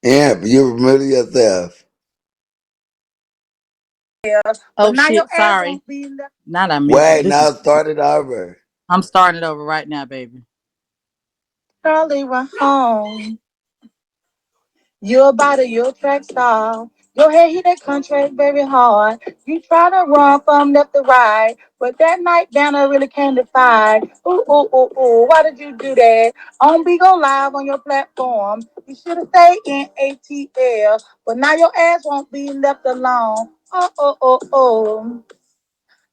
Amp, you remember yourself. Oh shit, sorry. Not I meant to. Wait, This now is start it over. I'm starting it over right now, baby. Charlie went home. You're about to your track star. Your head hit that contract very hard. You try to run from left to right, but that night Banner really came to fight. Ooh, ooh, ooh, ooh, why did you do that? On Be Go Live on your platform. You should have stayed in ATL, but now your ass won't be left alone. Oh, oh, oh, oh.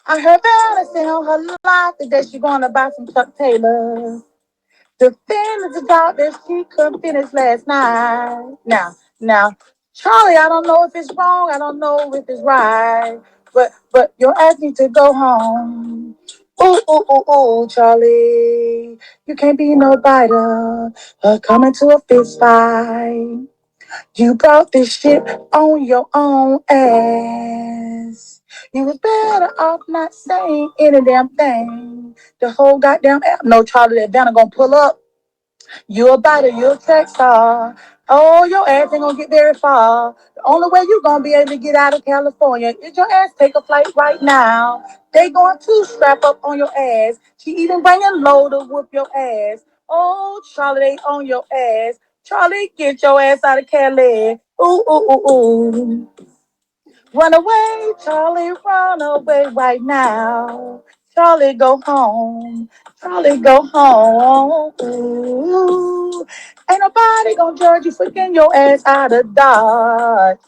I heard Banner say on her life that she gonna buy some Chuck Taylors. The finish is out that she couldn't finish last night. Now, Charlie, I don't know if it's wrong. I don't know if it's right. But you're asking to go home. Ooh, ooh, ooh, ooh, Charlie. You can't be no biter. Coming to a fist fight. You brought this shit on your own ass. You was better off not saying any damn thing. The whole goddamn app. No, Charlie, that Vanna gonna pull up. You a body, you a track star. Oh, your ass ain't gonna get very far. The only way you gonna be able to get out of California is your ass take a flight right now. They going to strap up on your ass. She even bringing low to whoop your ass. Oh, Charlie, they on your ass. Charlie, get your ass out of Cali. Ooh, ooh, ooh, ooh. Run away, Charlie, run away right now. Charlie, go home. Charlie, go home. Ooh. Ain't nobody gonna judge you for getting your ass out of Dodge.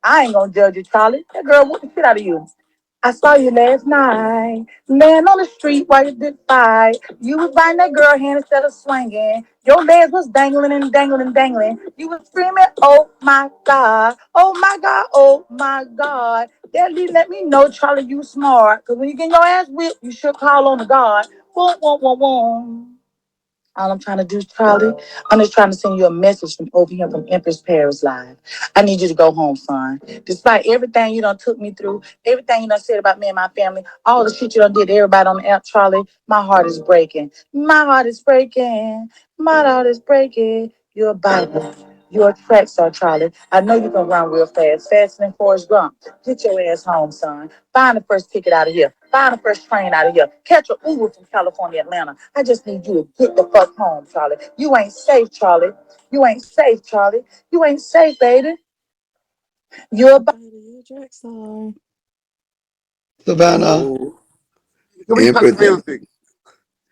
I ain't gonna judge you, Charlie. That girl whooped the shit out of you. I saw you last night, laying on the street while you did fight. You was biting that girl hand instead of swinging. Your legs was dangling and dangling and dangling. You was screaming, "Oh my God, oh my God, oh my God!" That let me know, Charlie, you smart. Cause when you get your ass whipped, you should call on the God. Boom, boom, boom, boom. All I'm trying to do, Charlie, I'm just trying to send you a message from over here from Empress Paris Live. I need you to go home, son. Despite everything you done took me through, everything you done said about me and my family, all the shit you done did to everybody on the app, Charlie, my heart is breaking. My heart is breaking. My heart is breaking. You're a Bible. You're a track star, Charlie. I know you can run real fast, faster than Forrest Gump. Get your ass home, son. Find the first ticket out of here. Find the first train out of here. Catch a Uber from California, Atlanta. I just need you to get the fuck home, Charlie. You ain't safe, Charlie. You ain't safe, Charlie. You ain't safe, baby. You're about. Savannah. Oh, Can we cut the Empress. music?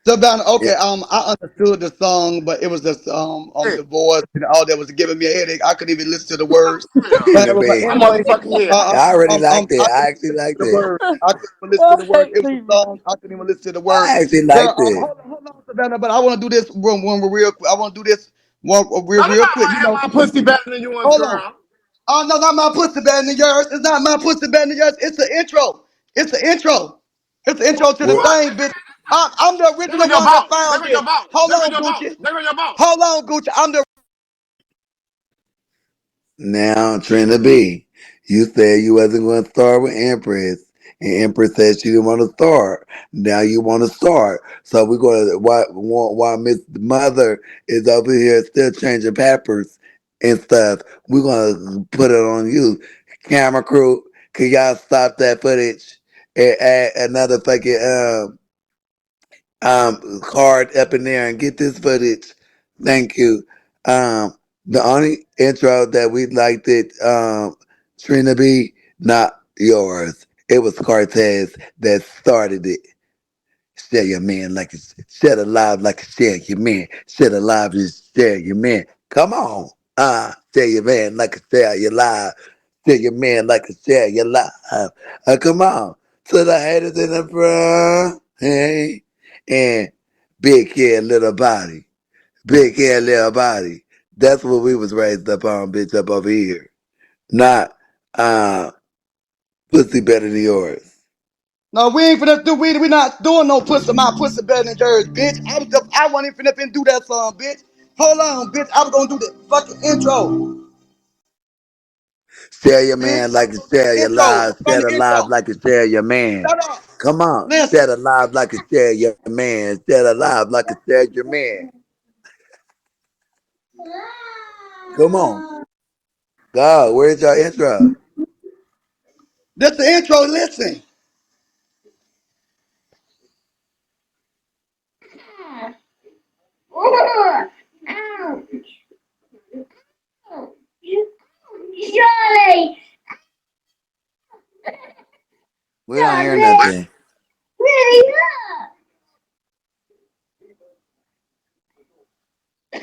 Savannah, Yeah. okay, I understood the song, but it was just Hey, the voice and all that was giving me a headache. I couldn't even listen to the you words. But it Trina was like B. I'm anyway, motherfucking here. I already liked I it. I couldn't actually even listen liked to the it. words. I couldn't even listen to Well, the words. hey, It was leave a me. song. I couldn't even listen to the words. I actually Girl, liked it. hold on, Savannah. But I want to do this one real. I want to do this one real, Now real nobody quick. wanna have my pussy better than yours, Hold on. girl. Oh no, not my pussy better than yours. It's not my pussy better than yours. It's the intro. It's the intro. It's the intro to the What? What? thing, bitch. I'm the There go original your one that boss. There found go your this. boss. Hold There go on, your boss. Gucci. There go your boss. Hold on, Gucci. I'm the Now, Trina B, you said you wasn't going to start with Empress, and Empress said she didn't want to start. Now you want to start, so we're going to while Miss Mother is over here still changing peppers and stuff. We're going to put it on you, camera crew. Can y'all stop that footage and add another fucking card up in there and get this footage? Thank you. Um, the only intro that we liked it, Trina B, not yours. It was Cortez that started it. Share your man like it's share alive like a share your man. Share alive is share your man. Come on. Share your man like a share your live. Share your man like a share your live. Come on. To the haters in the front. Hey. And big head, little body. Big head, little body. That's what we was raised up on, bitch, up over here. Not uh pussy better than yours. no. We ain't finna do. We not doing no pussy. My pussy better than yours, bitch. I wasn't even finna do that song, bitch. Hold on, bitch. I was gonna do the fucking intro, Share your bitch. man I like was you gonna do share the your intro lives. from Share the the lives intro. like you share your man. Shut up. Come on. Listen. Share the lives like you share your man. Share the lives like you share your man. Come on. Go. Where's your intro? That's the intro. Listen. We don't hear nothing.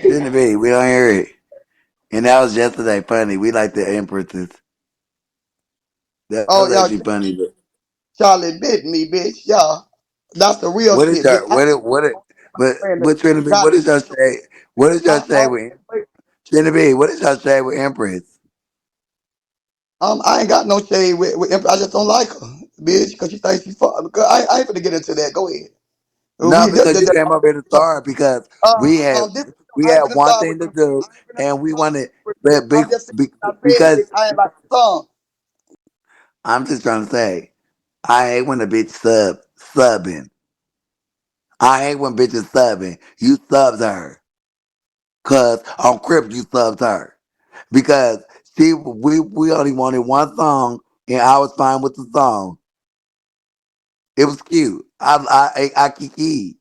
Shouldn't be. We don't hear it. And that was yesterday funny. We like the Empresses. That was Oh, actually y'all, funny. But Charlie bit me, bitch. Yeah. That's the real what is shit, bitch. your what it Friend but Trinity, got what is your shade? What is your shade uh, with Trinity? What is your shade with Empress? I ain't got no shade with Empress. I just don't like her, bitch, because she thinks she's fun. I ain't gonna get into that. Go ahead. No, We because you came up here to start because this we I ain't had finna one start with thing to you. do I ain't finna and we start wanted with bitch. but I'm just saying I said, because bitch. I ain't like the song. I'm just trying to say I hate when a bitch subbing. I hate when bitches subbing. You subbed her. Cause on Crip you subbed her. Because we only wanted one song and I was fine with the song. It was cute. I kiki.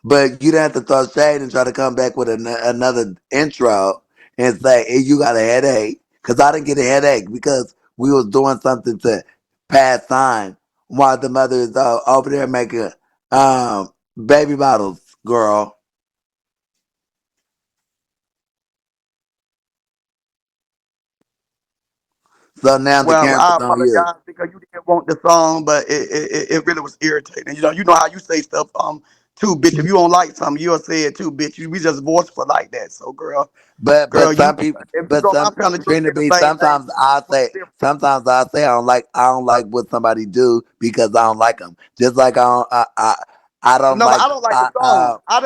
But you didn't have to throw shade and try to come back with another intro and say, hey, you got a headache. Because I didn't get a headache because we was doing something to pass time while the mother is over there making baby bottles, girl. So now the Well, camera's I on you. apologize because you didn't want the song, but it really was irritating. You know how you say stuff too, bitch. If you don't like something, you'll say it too, bitch. We just forceful like that. So, girl, But you some people, if you but go around some telling you Trina say the B. same thing, Sometimes I say I don't like what somebody do because I don't like them. Just like I don't no, but like I don't like the song. I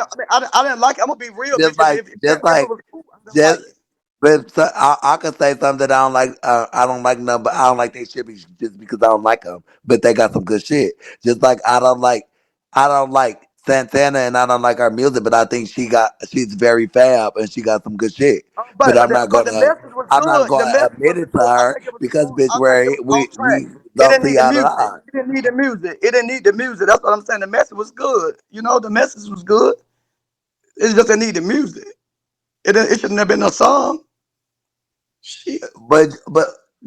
didn't like it. I'm gonna be real, just bitch. like just If it like was cool, I didn't just. like it. But so, I could say something that I don't like. I don't like them, but I don't like they shit just because I don't like them. But they got some good shit. Just like I don't like Santana, and I don't like her music. But I think she's very fab, and she got some good shit. But But the message was I'm not good. The gonna message admit was it to good. I her think it was because cool. bitch, I think it where was on we track. It don't didn't see need the eye to music. eye. It didn't need the music. It didn't need the music. That's what I'm saying. The message was good. You know, the message was good. It just didn't need the music. It shouldn't have been a song. Shit. But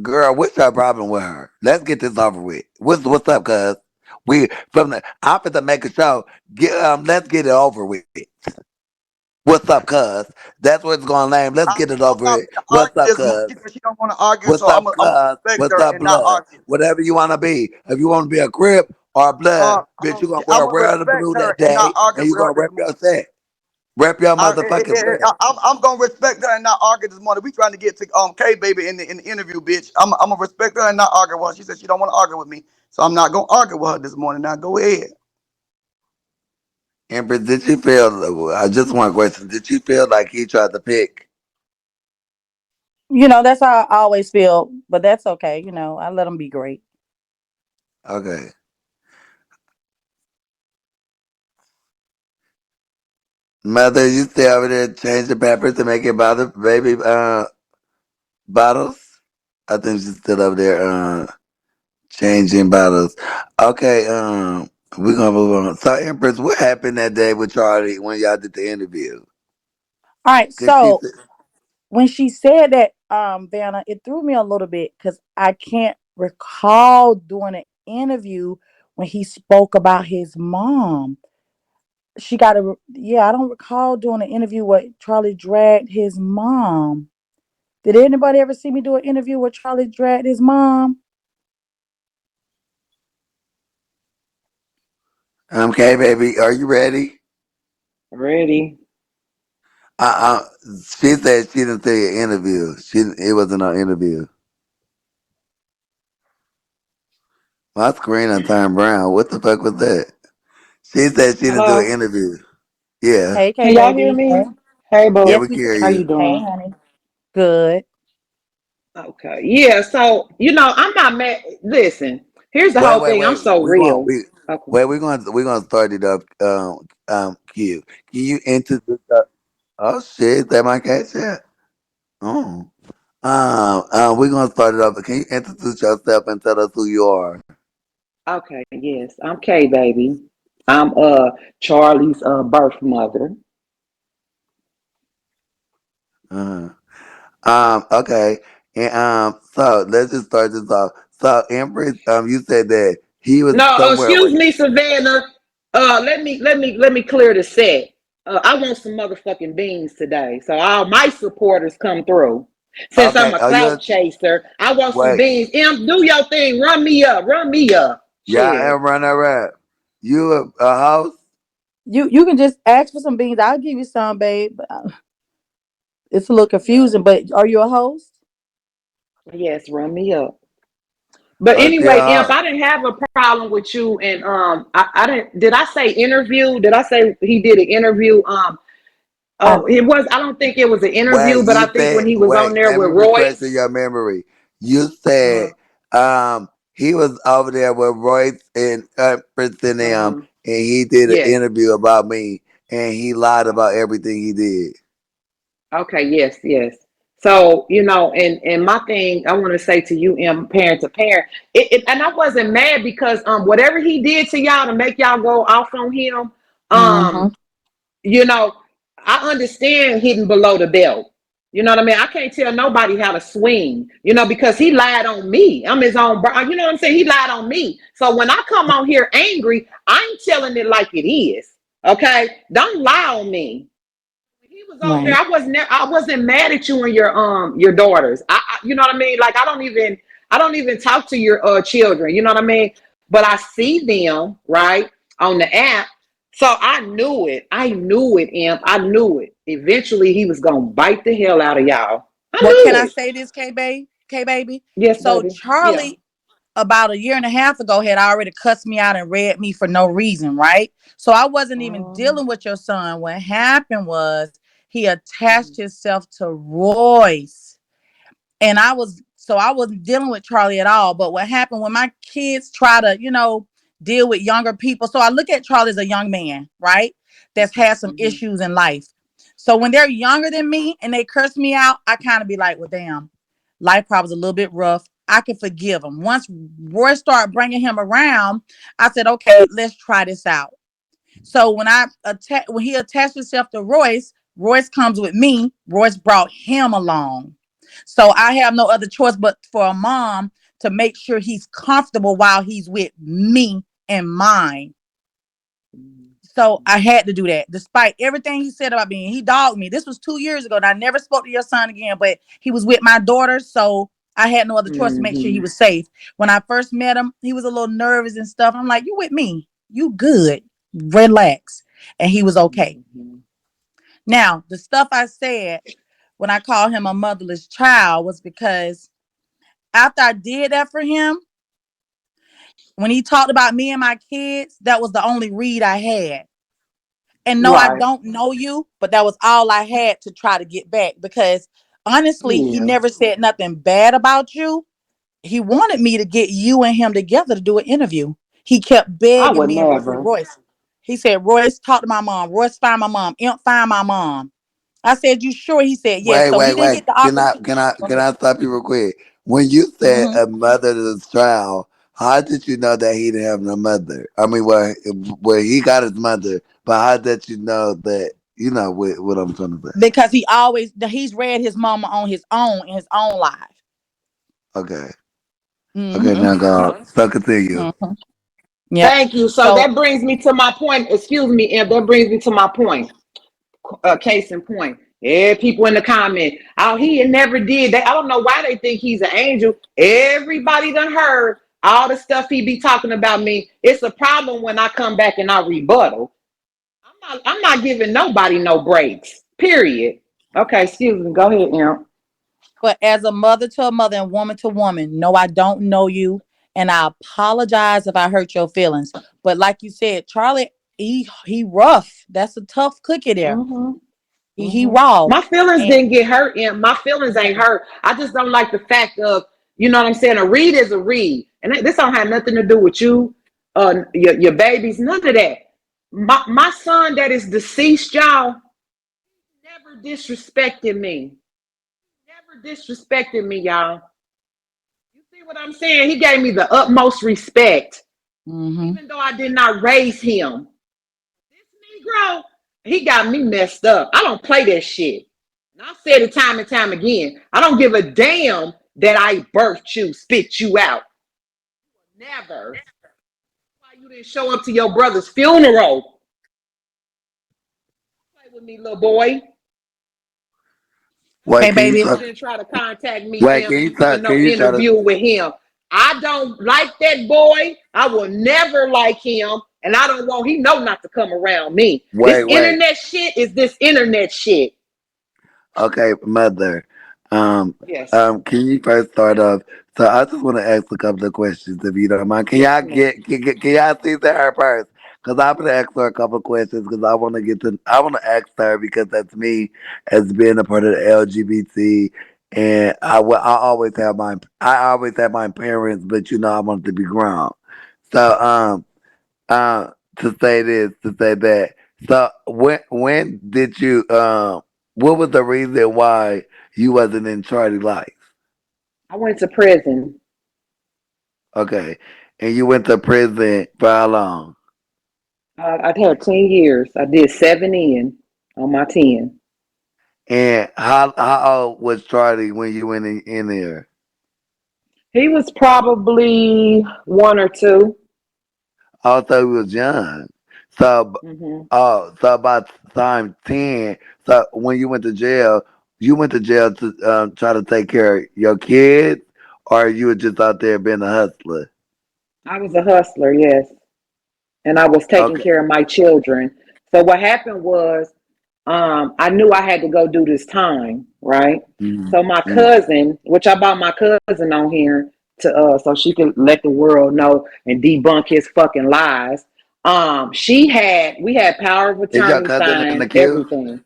girl, what's your problem with her? Let's get this over with. What's up, cuz? We from the I'm finna make a show. Let's get it over with. What's up, cuz? That's what it's gonna name. Let's get it I'm over not with. gonna What's argue up, this morning. cuz? She said she don't want to argue, What's so up, I'm gonna cuz? respect What's her up, and not blood? argue. Whatever you wanna be. If you wanna be a crip or a blood, bitch, you gonna wear I'm gonna red or respect blue her that and not day argue and you with her gonna this rep your morning. set. Rep your motherfucking set. I'm gonna respect her and not argue this morning. We trying to get to K baby in the interview, bitch. I'm gonna respect her and not argue with her. She said she don't want to argue with me, so I'm not gonna argue with her this morning. Now go ahead. Empress, did you feel I just one question. Did you feel like he tried to pick? That's how I always feel, but that's okay. I let them be great. Okay. Mother, you stay over there change the pampers to make it bottle baby bottles? I think she's still over there changing bottles. Okay, we're gonna move on. So Empress, what happened that day with Charlie when y'all did the interview? All right, Cause she so said, when she said that, Vanna, it threw me a little bit because I can't recall doing an interview when he spoke about his mom. Yeah, I don't recall doing an interview where Charlie dragged his mom. Did anybody ever see me do an interview where Charlie dragged his mom? okay, baby, are you ready? Ready? Uh, uh she said she didn't say an interview. It wasn't an interview. My screen done turned brown. What the fuck was that? She said she didn't do an Hello? interview. Yeah. Hey, K Can y'all hear baby. Hey. me? Hey, Yeah, boo. Yes, we we can can hear How hear you you. you. Hey, doing? honey. Good. Okay. Yeah, so, I'm not mad. Listen, here's the Wait, whole wait, thing. I'm wait. so real. Okay. We're gonna start it up. Q. Can you introduce? Oh shit, is that my cat chat? Oh. We're gonna start it off. Can you introduce yourself and tell us who you are? Okay, yes, I'm K baby. I'm Charlie's birth mother. Uh-huh. Okay. And so let's just start this off. So Empress, you said that he was No, somewhere excuse with me, Savannah. Let me clear the set. I want some motherfucking beans today, so all my supporters come through. Since I'm okay, a oh you clout chaser, I want some wait. beans. Em, do your thing. Run me up. Run me up. Yeah, I Shit. am running rap. You a house? You can just ask for some beans. I'll give you some, babe. It's a little confusing, but are you a host? Yes, run me up. But Okay, anyway, Imp, I didn't have a problem with you, and I didn't. Did I say interview? Did I say he did an interview? I Oh, it was. I don't think it was an interview, wait, but I think when he was on wait, there let me with refresh Royce. your memory. You said Uh, he was over there with Royce and Empress and them, uh-huh. and he did an Yes. interview about me, and he lied about everything he did. Okay. Yes. Yes. So and my thing I want to say to you, parent to parent, and I wasn't mad because whatever he did to y'all to make y'all go off on him, mm-hmm. um you know, I understand hitting below the belt. You know what I mean? I can't tell nobody how to swing, because he lied on me. I'm his own, you know what I'm saying? He lied on me. So when I come on here angry, I'm telling it like it is. Okay? Don't lie on me. He was over there. Right. I wasn't mad at you and your daughters. You know what I mean? Like I don't even talk to your children. You know what I mean? But I see them right on the app. So I knew it. I knew it, Imp. I knew it. Eventually he was gonna bite the hell out of y'all. I Well, can knew I it. say this, K baby? Yes, So baby. Yeah. Charlie, about a year and a half ago, had already cussed me out and read me for no reason, right? So I wasn't even Um, dealing with your son. What happened was he attached himself to Royce, and I wasn't dealing with Charlie at all. But what happened when my kids try to, deal with younger people? So I look at Charlie as a young man, right? That's had some mhm, issues in life. So when they're younger than me and they curse me out, I kind of be like, well, damn, life probably was a little bit rough. I can forgive him. Once Roy started bringing him around, I said, okay, let's try this out. So when he attached himself to Royce, Royce comes with me. Royce brought him along. So I have no other choice but for a mom to make sure he's comfortable while he's with me and mine. So I had to do that. Despite everything he said about me, he dogged me. This was 2 years ago, and I never spoke to your son again, but he was with my daughter. So I had no other choice to make sure he mhm, was safe. When I first met him, he was a little nervous and stuff. I'm like, you with me. You good. Relax. And he was okay. mhm, Now, the stuff I said when I called him a motherless child was because after I did that for him, when he talked about me and my kids, that was the only read I had. And no, I right. don't know you, but that was all I had to try to get back because honestly, he Yeah. never said nothing bad about you. He wanted me to get you and him together to do an interview. He kept I begging would me and he said, never. Royce. He said, Royce, talk to my mom. Royce, find my mom. Imp, find my mom. I said, you sure? He said, yes. Wait, So he wait, didn't wait. get the Can I opportunity. can I Go can ahead. I stop you real quick? When you said Mm-hmm. a motherless child, how did you know that he didn't have no mother? I mean, where he got his mother, but how did you know that? You know what I'm trying to say. Because he's read his mama on his own in his own life. Okay, okay. Mm-hmm. Now go. So continue. Mm-hmm. Yep. Thank you. So So that brings me to my point. Excuse me, Em. That brings me to my point. Case in point. Yeah, people in the comment. Oh, he never did that. I don't know why they think he's an angel. Everybody done heard all the stuff he be talking about me. It's a problem when I come back and I rebuttal. I'm not giving nobody no breaks. Period. Okay, excuse me. Go ahead, Em. but as a mother to a mother and woman to woman, no, I don't know you. And I apologize if I hurt your feelings. But like you said, Charlie, he rough. That's a tough cookie there. Mm-hmm. He Mm-hmm. raw. My feelings And didn't get hurt, and my feelings ain't hurt. I just don't like the fact of, you know what I'm saying. A read is a read, and this don't have nothing to do with you, your babies, none of that. My son that is deceased, y'all, never disrespected me. disrespected me, y'all. You see what I'm saying? He gave me the utmost respect, Mm-hmm. even though I did not raise him. This Negro, he got me messed up. I don't play that shit. And I've said it time and time again. I don't give a damn that I birthed you, spit you out. Never. Why you didn't show up to your brother's funeral? Play with me, little boy. Wait, Okay, can you baby. You talk? didn't try to contact me, Wait, M, can you for talk? Can no you try to? interview with him. I don't like that boy. I will never like him. And I don't want, he know not to come around me. This Wait. internet shit is this internet shit. Okay, mother. Um, Yes. can you first start off? So I just want to ask a couple of questions, if you don't mind. Can Yes, y'all ma'am. can y'all see to her first? Because I'm gonna ask her a couple of questions because I want to ask her because that's me as being a part of the LGBT, and I always have my parents, but I want to be grown. So to say this, to say that. So when did you what was the reason why you wasn't in Charlie Life? I went to prison. Okay. And you went to prison for how long? I'd had 10 years. I did 7 in on my 10. And how old was Charlie when you went in there? He was probably 1 or 2. Also he was young. So Hmm. so about time 10, so when you went to jail to try to take care of your kids, or you were just out there being a hustler? I was a hustler, yes. And I was taking Okay. care of my children. So what happened was, I knew I had to go do this time, right? Mm-hmm. So my Mm-hmm. cousin, which I brought my cousin on here to so she could let the world know and debunk his fucking lies. We had power of Is your attorney cousin in the signed, queue? everything.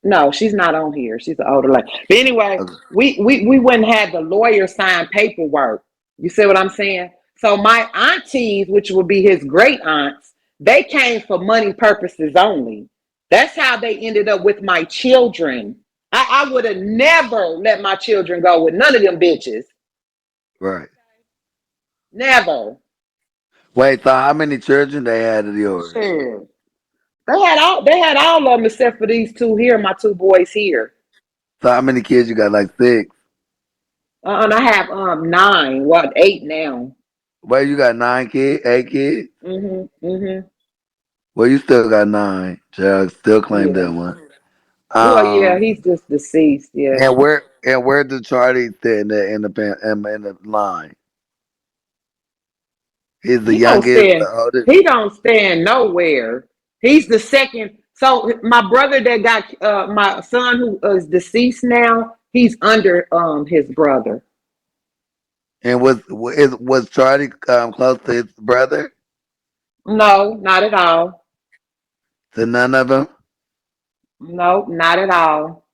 No, she's not on here. She's an older lady. But anyway, Okay. we went and had the lawyer sign paperwork. You see what I'm saying? So my aunties, which would be his great aunts, they came for money purposes only. That's how they ended up with my children. I would have never let my children go with none of them bitches. Right. Never. Wait, so how many children they had of yours? Shit. They had all of them except for these two here, my two boys here. So how many kids you got? Like six? And I have 9, what, 8 now. Well, you got 9 kids, 8 kids? Mm-hmm. Well, you still got nine. Child, still claim Yeah. that one. Well, yeah, Um, he's just deceased. Yeah. and where did Charlie sit in the line? He's the He don't youngest, the stand. oldest. He don't stand nowhere. He's the second. So my brother that got my son who is deceased now, he's under his brother. And was Charlie close to his brother? No, not at all. To none of them. No, not at all.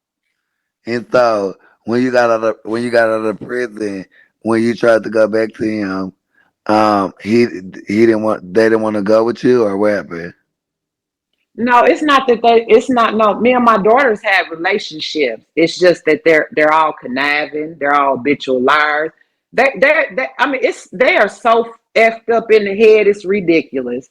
And so when you got out of prison, when you tried to go back to him, he didn't want they didn't want to go with you, or what happened? No, it's not that they. It's not. No, me and my daughters have relationships. It's just that they're all conniving. They're all habitual liars. They. I mean, they are so effed up in the head. It's ridiculous.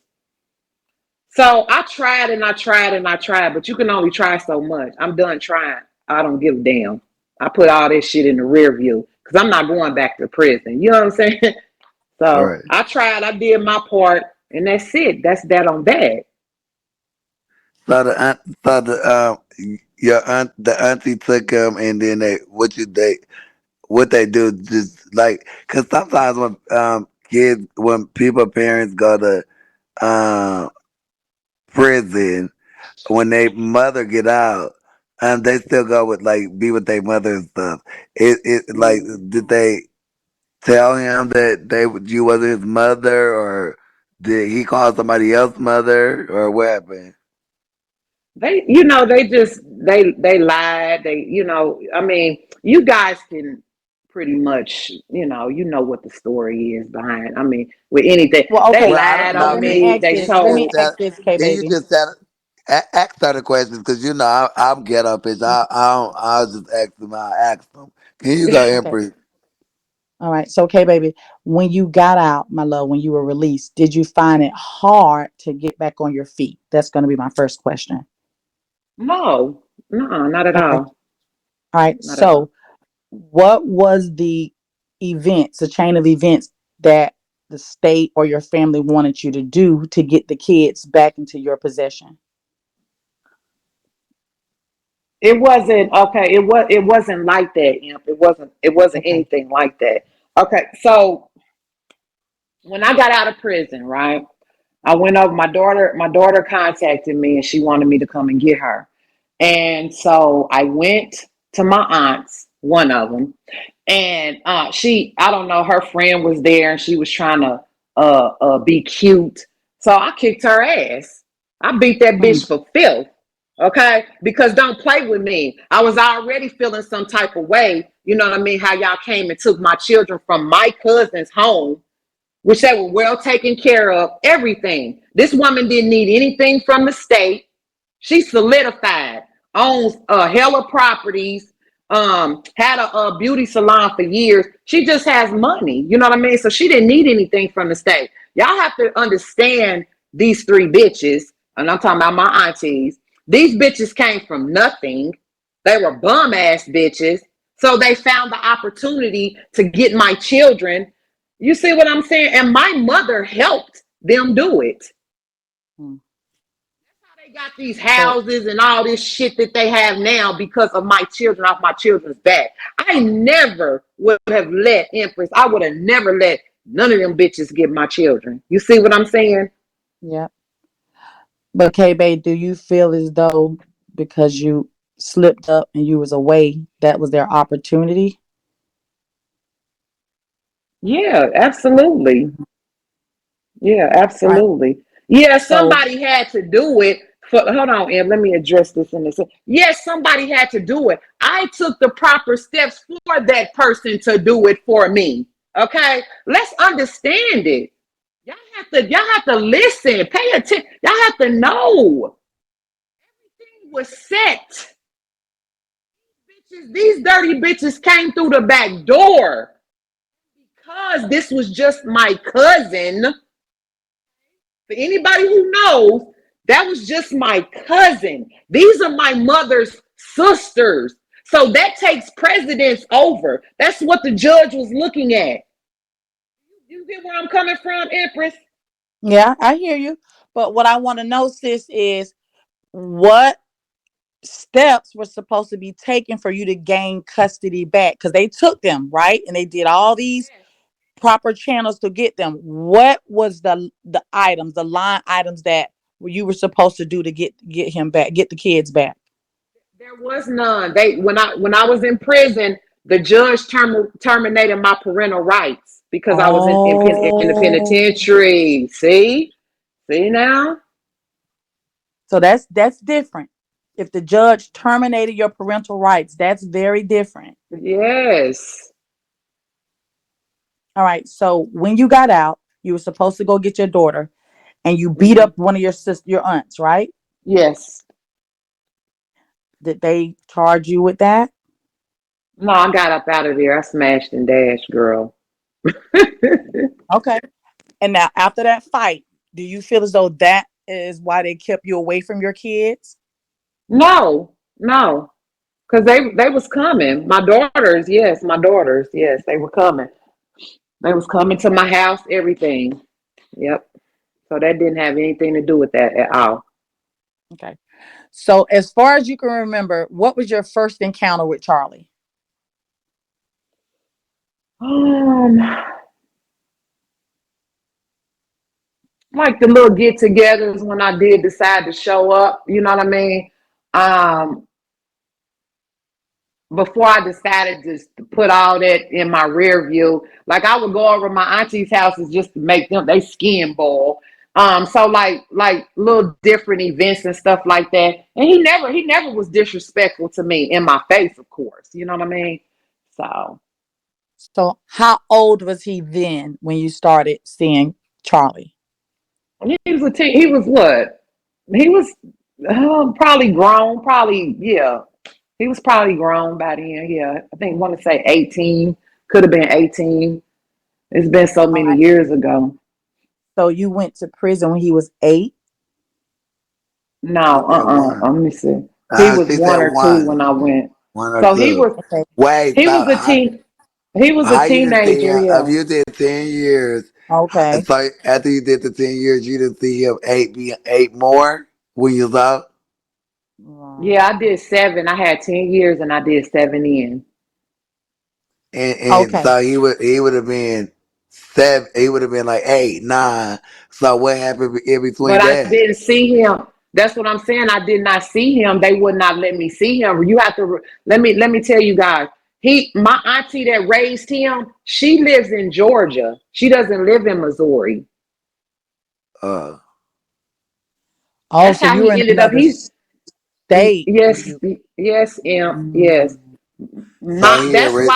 So I tried and I tried and I tried, but you can only try so much. I'm done trying. I don't give a damn. I put all this shit in the rear view because I'm not going back to prison. You know what I'm saying? All So right. I tried. I did my part, and that's it. That's that on that. So the auntie took him, and then what they do just like because sometimes when people parents go to um prison, when they mother get out, they still go with like be with their mother and stuff. It like Mm. did they tell him that you wasn't his mother, or did he call somebody else mother, or what happened? They just they lied. I mean, you guys can pretty much, you know what the story is behind. I mean, with anything, Well, they okay. Well, I don't lied So know. on let me me. ask They this. Can you Let just me told. ask tell? this, K Can you baby. just tell? Ask her the questions because I'm ghetto bitch. I just asked them. I asked them. Here you go, Okay. Empress. All right. So, okay, baby, when you got out, my love, when you were released, did you find it hard to get back on your feet? That's going to be my first question. No, no, not at Okay. all. All right. Not at all. So, what was the events, the chain of events that the state or your family wanted you to do to get the kids back into your possession? It wasn't okay. It wasn't like that, Imp. It wasn't Okay. anything like that. Okay, so when I got out of prison, right? I went over my daughter contacted me and she wanted me to come and get her. And so I went to my aunt's, one of them, and she, I don't know, her friend was there and she was trying to be cute. So I kicked her ass. I beat that Mm, bitch for filth. Okay, because don't play with me. I was already feeling some type of way. You know what I mean? How y'all came and took my children from my cousin's home, which they were well taken care of, everything. This woman didn't need anything from the state. She solidified, owns a hell of properties, had a beauty salon for years. She just has money. You know what I mean? So she didn't need anything from the state. Y'all have to understand these three bitches, and I'm talking about my aunties. These bitches came from nothing. They were bum ass bitches. So they found the opportunity to get my children. You see what I'm saying? And my mother helped them do it. mm. They got these So, houses and all this shit that they have now because of my children off my children's back. I never would have let Empress, I would have never let none of them bitches get my children. You see what I'm saying? yeah. But K Bay, do you feel as though because you slipped up and you was away, that was their opportunity? Yeah, absolutely. Mhm. Yeah, All right. absolutely. Yeah, So, somebody had to do it. Hold on, Em. Let me address this in this. Yes, somebody had to do it. I took the proper steps for that person to do it for me. Okay, let's understand it. Y'all have to listen, pay attention. Y'all have to know. Everything was set. These dirty bitches came through the back door because this was just my cousin. For anybody who knows, that was just my cousin. These are my mother's sisters. So that takes precedence over. That's what the judge was looking at. You get where I'm coming from, Empress? yeah, I hear you. But what I want to know, sis, is what steps were supposed to be taken for you to gain custody back? Because they took them, right? And they did all these Yes. proper channels to get them. What was the items, the line items that you were supposed to do to get him back, get the kids back? There was none. They when I was in prison, the judge terminated my parental rights because I was in the Oh, penitentiary. See now? so that's different. If the judge terminated your parental rights, that's very different. Yes. All right. So when you got out, you were supposed to go get your daughter, and you beat Hmm. up one of your aunts, right? Yes. Did they charge you with that? No, I got up out of there. I smashed and dashed, girl. Okay. And now after that fight, do you feel as though that is why they kept you away from your kids? No, no, because they was coming. My daughters, yes, they were coming. They was coming to my house, everything. Yep. So that didn't have anything to do with that at all. Okay. So as far as you can remember, what was your first encounter with Charlie? Um, like the little get-togethers when I did decide to show up. You know what I mean? Um, before I decided just to put all that in my rear view, like I would go over my auntie's houses just to make them they skin boil. So like little different events and stuff like that. And he never was disrespectful to me in my face, of course. You know what I mean? So So how old was he then when you started seeing Charlie? he was what? He was probably grown, probably, yeah. He was probably grown by then. Yeah, I think want to say 18. Could have been 18. It's been so All many right. years ago. So you went to prison when he was 8. No, She said one. let me see. He was She said one or two one. when I went. One or So two. Okay. Wait, he was a teen he was a how you didn't see teenager, him? If yeah. you did 10 years, Okay. so after you did the 10 years, you didn't see him eight more when you was out, Yeah, Right. I did 7. I had 10 years and I did 7 in. and Okay. so he would have been 7. He would have been like 8, 9. So what happened in between But I that? didn't see him. That's what I'm saying. I did not see him. They would not let me see him. You have to let me tell you guys. My auntie that raised him, she lives in Georgia. She doesn't live in Missouri. Uh, Oh, That's so how you were he in ended up. another He state when yes, you. yes, yes. Mm, so he That's already.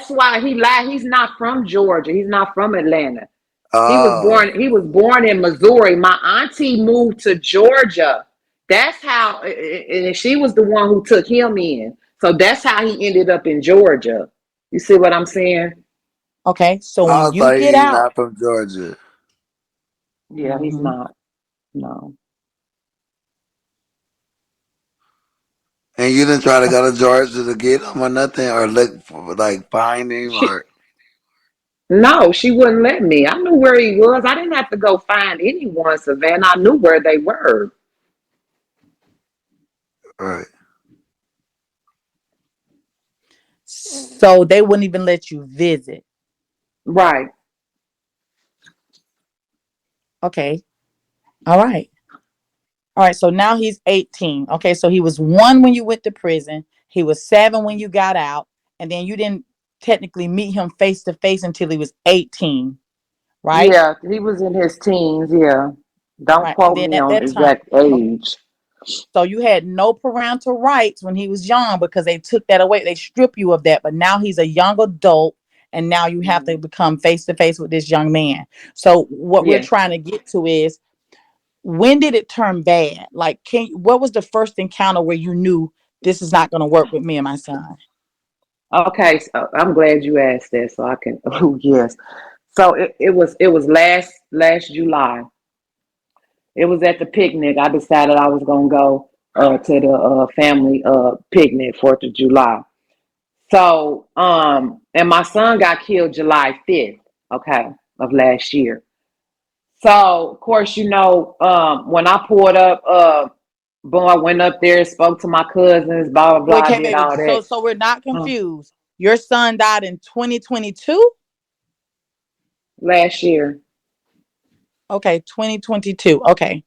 why he lied. He's not from Georgia. He's not from Atlanta. Oh, He was born in Missouri. My auntie moved to Georgia. That's how, and she was the one who took him in. So that's how he ended up in Georgia. You see what I'm saying? okay. So when you also get he's out, not from Georgia, Yeah, he's hmm not. No. and you didn't try to go to Georgia to get him or nothing, or look for like find him She or. no, she wouldn't let me. I knew where he was. I didn't have to go find anyone, Savannah. I knew where they were. Right. so they wouldn't even let you visit. Right. Okay. All right. All right. So now he's 18. Okay. So he was 1 when you went to prison. He was 7 when you got out. And then you didn't technically meet him face to face until he was 18. Right. Yeah, he was in his teens. Yeah. Don't Right. And quote then me at on that time, exact age. so you had no parental rights when he was young because they took that away. They strip you of that. But now he's a young adult, and now you have to Mhm. become face to face with this young man. So what we're Yeah. trying to get to is, when did it turn bad? Like, what was the first encounter where you knew this is not going to work with me and my son? Okay. So I'm glad you asked that, so I can. Oh yes. So it was last July. It was at the picnic. I decided I was gonna go to the family picnic, 4th of July. So and my son got killed July 5th. Okay, of last year. So of course, when I pulled up, boom, I went up there, spoke to my cousins, blah blah Wait, blah, okay, did baby. all So that. so we're not Uh, confused. Your son died in 2022. Last year, Okay, 2022. Okay,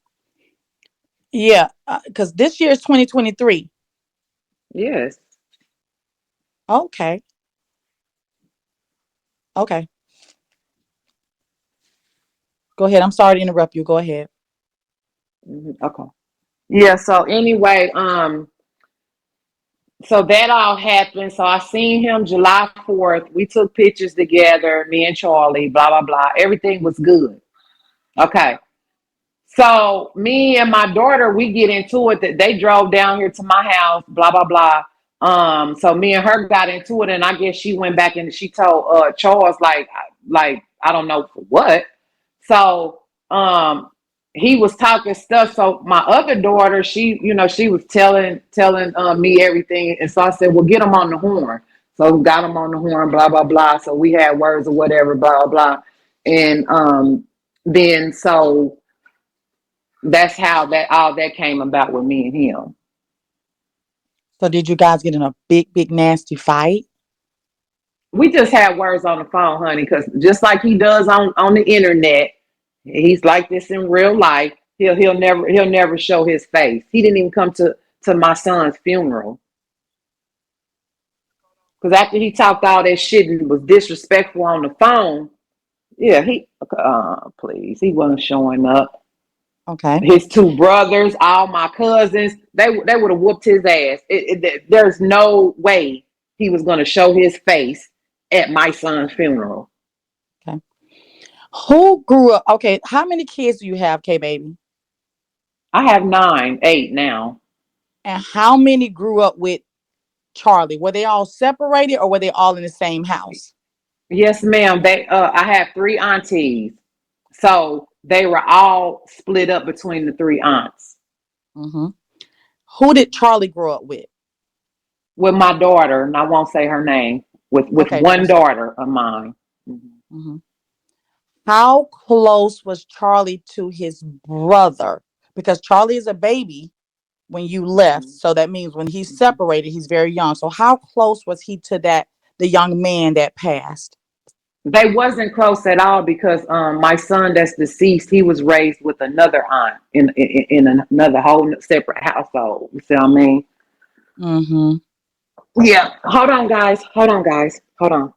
yeah, because this year is 2023. yes. Okay, okay. Go ahead. I'm sorry to interrupt you. Go ahead. Okay. Yeah. So anyway, so that all happened. So I seen him July 4th. We took pictures together, me and Charlie, blah blah blah. Everything was good. Okay. So me and my daughter, we get into it that they drove down here to my house, blah blah blah. So me and her got into it, and I guess she went back and she told Charles like I don't know for what. So he was talking stuff. So my other daughter, she was telling me everything, and so I said, well, get him on the horn. So we got him on the horn, blah blah blah. So we had words or whatever, blah blah, and then so that's how that all that came about with me and him. So did you guys get in a big nasty fight? We just had words on the phone, honey, because just like he does on the internet, he's like this in real life. He'll never show his face. He didn't even come to my son's funeral because after he talked all that shit and was disrespectful on the phone, yeah, please, he wasn't showing up. Okay. His two brothers, all my cousins, they would have whooped his ass. There's no way he was going to show his face at my son's funeral. Okay. Who grew up? Okay. How many kids do you have, K baby? I have 9, 8 now. And how many grew up with Charlie? Were they all separated or were they all in the same house? Yes, ma'am. They I have three aunties. So they were all split up between the three aunts. Hmm. Who did Charlie grow up with? With my daughter, and I won't say her name, with Okay, one just daughter of mine. Mhm. hmm. How close was Charlie to his brother? Because Charlie is a baby when you left, so that means when he's separated, he's very young. So how close was he to the young man that passed? They wasn't close at all because my son that's deceased, he was raised with another aunt in another whole separate household. You see what I mean? Mm-hmm. Yeah. Hold on, guys. Hold on, guys. Hold on.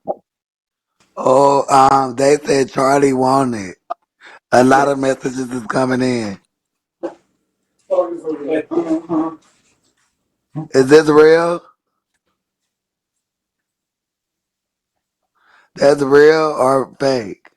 Oh, they said Charlie wanted. A lot of messages is coming in. Is this real? That's real or fake?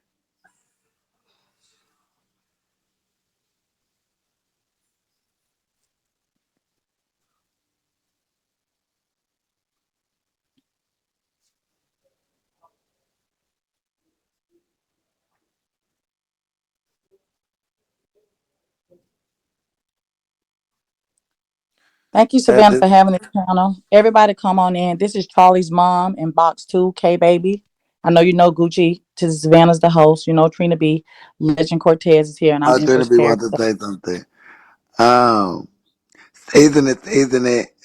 Thank you, That Savannah, is, for having this channel. Everybody come on in. This is Charlie's mom in box two, K Baby. I know you know Gucci. To Savannah's the host. You know Trina B. Legend Cortez is here, and I'm I Empress shouldn't be Paris. want to say something. Um, season it. If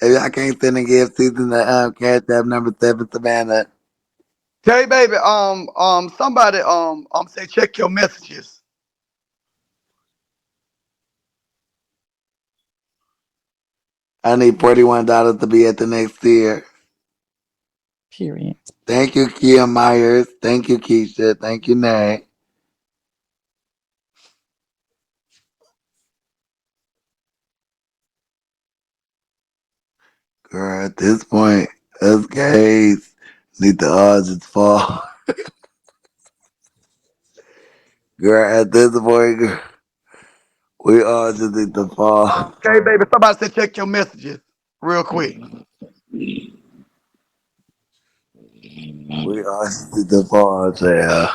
y'all can't send and give season the cash app number 7 Savannah. Hey, baby. Somebody say check your messages. I need $41 to be at the next tier. Period. Thank you, Kia Myers. Thank you, Keisha. Thank you, Nay. Girl, at this point, us gays need the odds to fall. Girl, at this point, girl, we all just need to fall. Okay, baby. Somebody say check your messages real quick. We all just need to fall, child.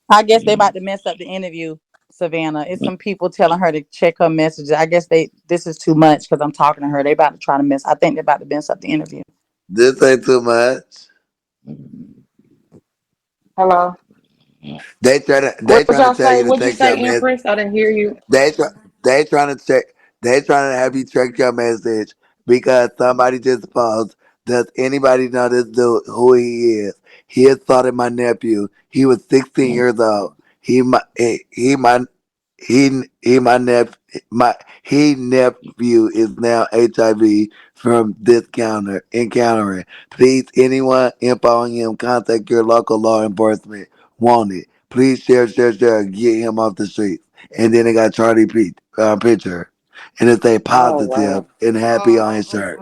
I guess they about to mess up the interview, Savannah. It's some people telling her to check her messages. I guess this is too much because I'm talking to her. They about to try to mess. I think they're about to mess up the interview. This ain't too much. Hello. They What did trying to y'all tell say? you to What'd you text your say, message. Empress? I didn't hear you. They try, they trying to check. They trying to have you check your message because somebody just paused. Does anybody know this dude who he is? He assaulted my nephew. He was 16 years old. He my he nephew is now HIV from this encountering. Please, anyone info on him, contact your local law enforcement. Wanted. Please share, get him off the streets. And then it got Charlie Pete picture, and it say Oh positive wow. and happy on his shirt.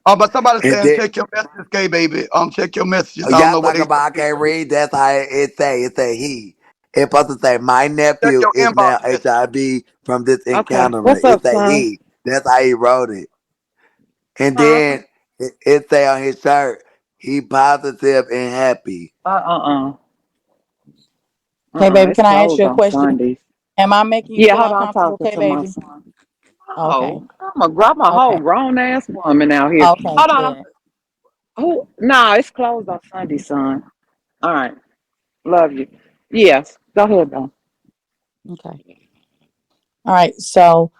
But somebody And saying then check your messages, okay, baby. Check your messages. I don't y'all know what talking they about I saying. can't read. That's how it say. It say he. It supposed to say my Check nephew your is inbox now messages. HIV from this Okay. encountering. What's It up, say son? he. That's how he wrote it. And Huh? then it say on his shirt he positive and happy. K Baby, It's can I ask closed you a on question? Sundays. Am I making you Yeah, feel hold on. I'm uncomfortable, talking K to my Baby? son. Okay. Oh, I'm a whole Okay. grown ass woman out here. Okay. Hold on. Good. Who? Nah, it's closed on Sunday, son. All right. Love you. Yes. Go ahead, though. Okay. All right. So,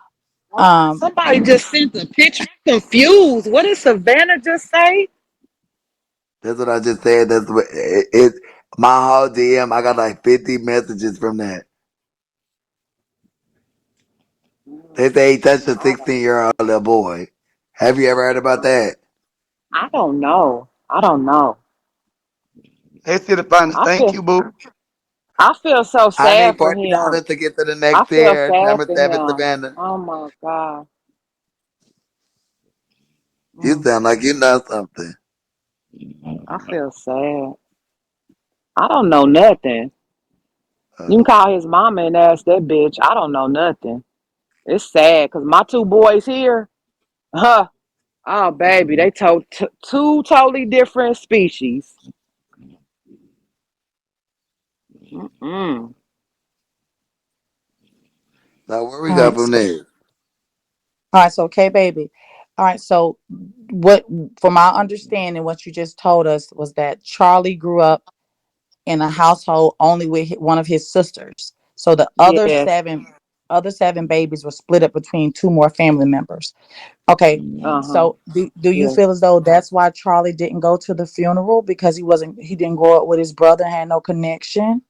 um, Somebody just sent a picture. I'm confused. What did Savannah just say? That's what I just said. That's what it my whole DM. I got like 50 messages from that. They say he touched a 16-year-old little boy. Have you ever heard about that? I don't know. I don't know. Hey, see the finest. I Thank feel you, boo. I feel so I need sad for him. $40 to get to the I next feel tier. sad Number for 7, him. Savannah. Oh my God. You Mm, sound like you know something. I feel sad. I don't know nothing. You can Uh, call his mama and ask that bitch. I don't know nothing. It's sad because my two boys here, huh? Oh, baby, they told two totally different species. Mm-mm. Now where we All go right. from So, there? all right. So, okay, baby. All right. So, what, from our understanding, what you just told us was that Charlie grew up in a household only with one of his sisters. So the Yes. other seven babies were split up between two more family members. Okay. Uh-huh. So do you Yes. feel as though that's why Charlie didn't go to the funeral because he didn't grow up with his brother and had no connection?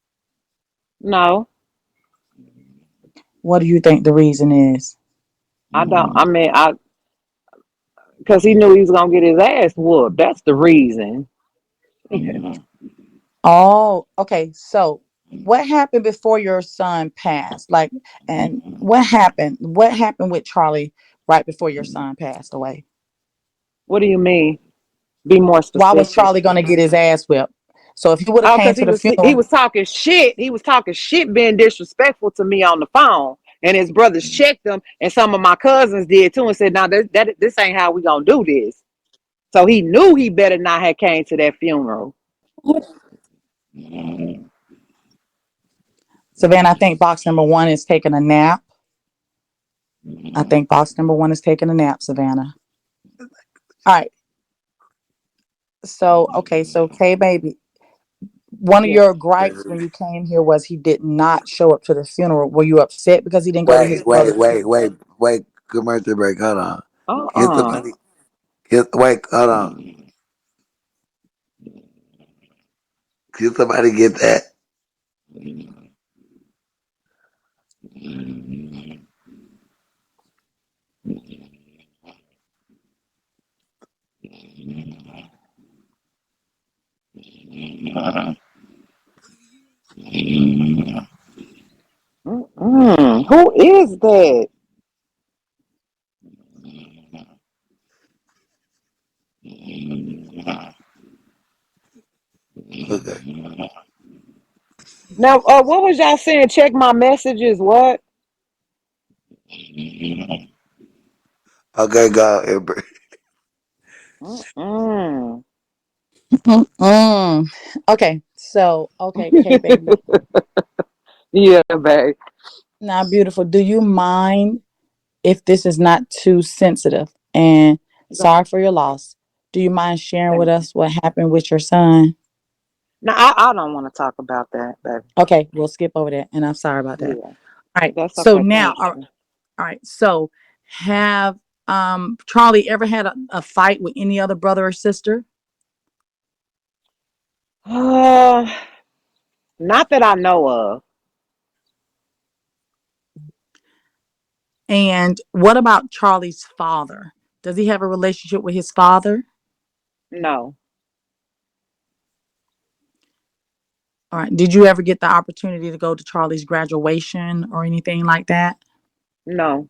No, What do you think the reason is? I don't. I mean, I because he knew he was gonna get his ass whooped. That's the reason. Oh, okay. So what happened before your son passed? Like, and what happened? What happened with Charlie right before your son passed away? What do you mean? Be more Why was specific. Charlie gonna get his ass whipped? So if he would have Oh, came because to he the was he funeral, was talking shit. He was talking shit, being disrespectful to me on the phone. And his brothers checked him, and some of my cousins did too, and said, "Now this ain't how we gonna do this." So he knew he better not have came to that funeral. Savannah, I think box number one is taking a nap. I think box number one is taking a nap, Savannah. All right. So okay, so K baby, one of Yes. your gripes when you came here was he did not show up to the funeral. Were you upset because he didn't go to his brother's? Wait. Commercial break. Hold on. Can Uh-uh. somebody? Wait. Hold on. Can somebody get that? Mm-mm. Who is that? Okay. Now, what was y'all saying? Check my messages. What? Okay. Go, Empress. Mm-mm. Mm-mm. Okay, so okay, K baby. Yeah, babe. Now, beautiful. Do you mind if this is not too sensitive? And Go. sorry for your loss. Do you mind sharing with Thank you. us what happened with your son? No, I don't want to talk about that, baby. Okay, we'll skip over that, and I'm sorry about that. Yeah, All right. that's So okay. now, Thank you. all right. So have Charlie ever had a fight with any other brother or sister? Uh, Not that I know of. And what about Charlie's father? Does he have a relationship with his father? No, All right. Did you ever get the opportunity to go to Charlie's graduation or anything like that? no.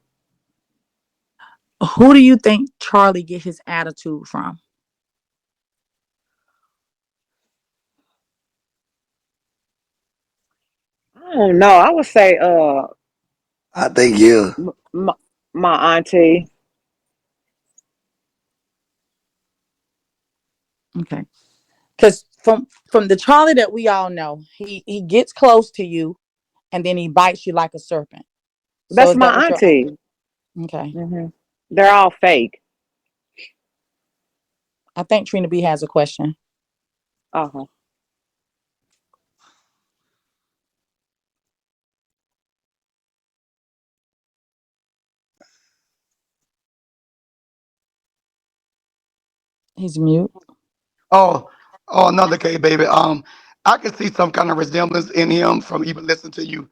Who do you think Charlie get his attitude from? I don't know. I would say, I think you. my, my auntie. Okay. Because from the Charlie that we all know, he gets close to you and then he bites you like a serpent. So That's is that my what you're? auntie. Okay. Hmm. They're all fake. I think Trina B has a question. Uh-huh. He's mute. Oh, another K, baby. I can see some kind of resemblance in him from even listening to you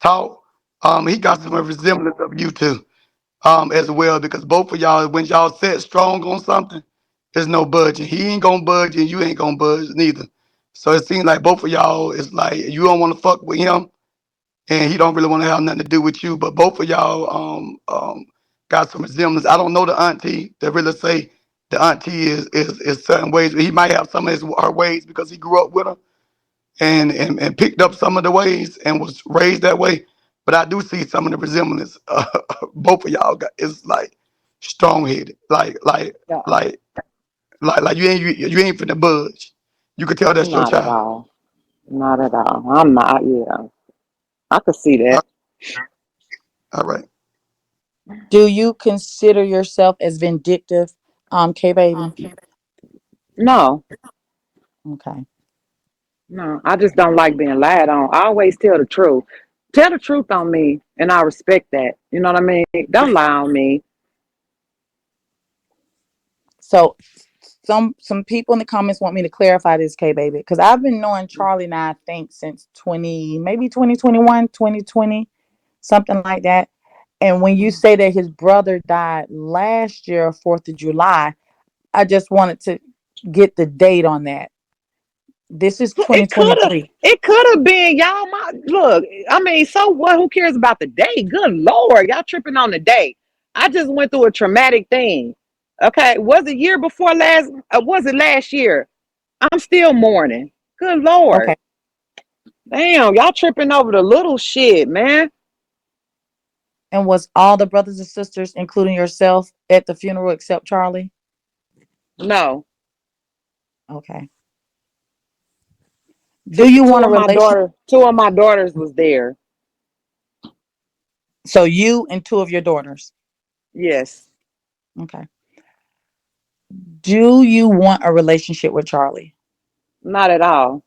talk. He got some Hmm. resemblance of you too, as well, because both of y'all, when y'all set strong on something, there's no budging. He ain't gonna budge, and you ain't gonna budge neither. So it seems like both of y'all is like you don't want to fuck with him, and he don't really want to have nothing to do with you. But both of y'all got some resemblance. I don't know the auntie that really say the auntie is certain ways, but he might have some of her ways because he grew up with her and picked up some of the ways and was raised that way. But I do see some of the resemblance. Both of y'all got it's like strong headed, Yeah, like like you ain't finna budge. You could tell that's your not at child. all. Not at all. I'm not. Yeah, I could see Uh, that. All right. Do you consider yourself as vindictive, K baby? No, Okay. no, I just don't like being lied on. I always tell the truth. Tell the truth on me, and I respect that. You know what I mean? Don't lie on me. So some people in the comments want me to clarify this, K baby, because I've been knowing Charlie now, I think since 20, maybe 2021, 2020, something like that. And when you say that his brother died last year, 4th of July, I just wanted to get the date on that. This is It could have. 2023. It could have been y'all. My look. I mean, so what? Who cares about the day? Good Lord, y'all tripping on the day. I just went through a traumatic thing. Okay, was it year before last? Was it last year? I'm still mourning. Good Lord, Okay. damn, y'all tripping over the little shit, man. And was all the brothers and sisters, including yourself, at the funeral except Charlie? No, Okay. Do you two want a of my relation? daughter, two of my daughters was there. So you and two of your daughters. Yes, Okay. Do you want a relationship with Charlie? not at all.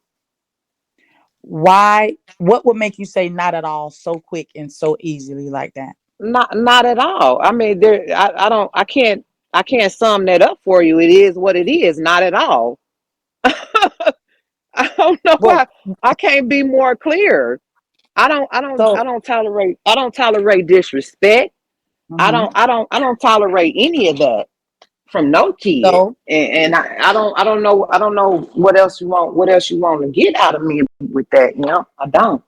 Why? What would make you say not at all so quick and so easily like that? Not at all. I mean, there. I don't. I can't sum that up for you. It is what it is. Not at all. I don't know Well, why I can't be more clear. I so don't tolerate. I don't tolerate disrespect. mhm. I don't tolerate any of that from no kid. So And I don't know what else you want. What else you want to get out of me with that? You know, I don't.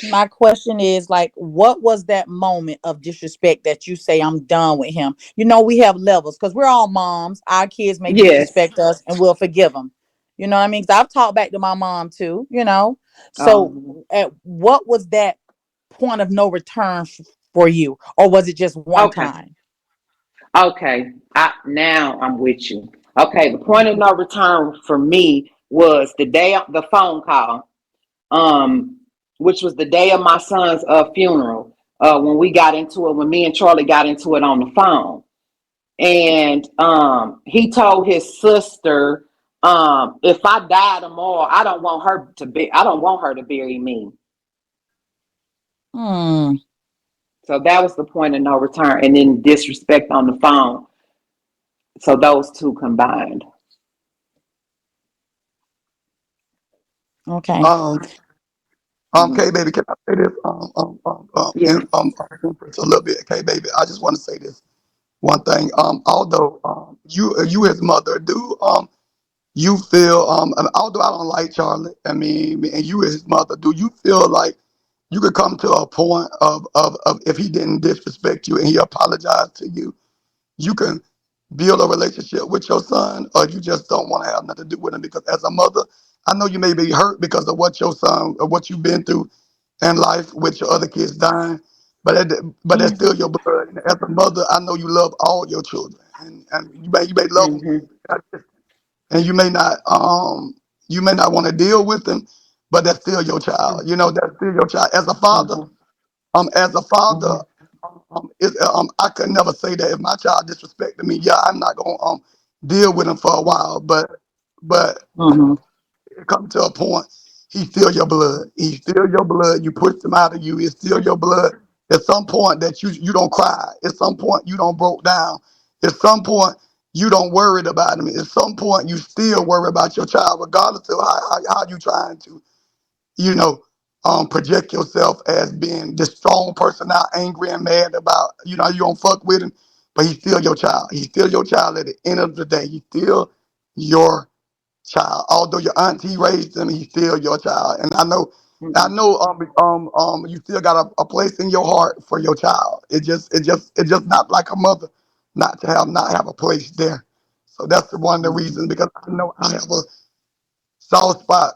my question is like, what was that moment of disrespect that you say I'm done with him? You know, we have levels because we're all moms. Our kids may Yes. disrespect us and we'll forgive them. You know what I mean? Because I've talked back to my mom too, you know. So Um. at what was that point of no return for you? Or was it just one Okay. time? Okay. Now I'm with you. Okay. The point of no return for me was the day of the phone call, um, which was the day of my son's funeral. When we got into it, when me and Charlie got into it on the phone, and he told his sister, if I die tomorrow, I don't want her to bury me. Hmm. So that was the point of no return, and then disrespect on the phone. So those two combined. Okay. Um, Mm. K baby, can I say this? Yes. Empress a little bit. K baby, I just want to say this one thing. Although you his mother, do you feel and although I don't like Charlie, I mean, and you his mother, do you feel like you could come to a point of if he didn't disrespect you and he apologized to you, you can build a relationship with your son, or you just don't want to have nothing to do with him because as a mother, I know you may be hurt because of what your son or what you've been through in life with your other kids dying, but that's still your blood. And as a mother, I know you love all your children, and you may love them, Mm-hmm. and you may not want to deal with them, but that's still your child. You know, that's still your child. Mm-hmm. As a father, I could never say that if my child disrespected me, yeah, I'm not gonna deal with him for a while, but Mm-hmm. it come to a point, he feel your blood. He feel your blood. You push him out of you. It's still your blood. At some point that you don't cry. At some point you don't broke down. At some point you don't worried about him. At some point you still worry about your child, regardless of how you trying to, you know, project yourself as being this strong person now, angry and mad about, you don't fuck with him, but he's still your child. He's still your child at the end of the day. He's still your child. Although your auntie raised him, he's still your child. And I know, you still got a place in your heart for your child. It's just not like a mother not have a place there. So that's one of the Mm-hmm. reasons because I know I have a soft spot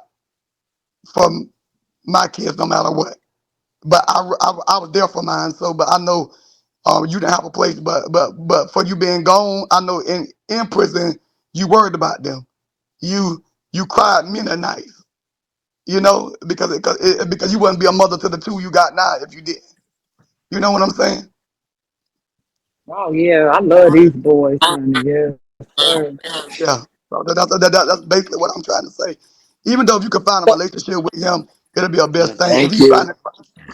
for my kids no matter what. But I was there for mine. So, but I know You didn't have a place, but for you being gone, I know in prison you worried about them. You you cried many nights, you know, because you wouldn't be a mother to the two you got now if you did. You know what I'm saying? Oh yeah, I love these boys, honey. Yes, sir. Yeah. So that's basically what I'm trying to say. Even though if you could find a But relationship with him, it'll be a best thing. Thank you.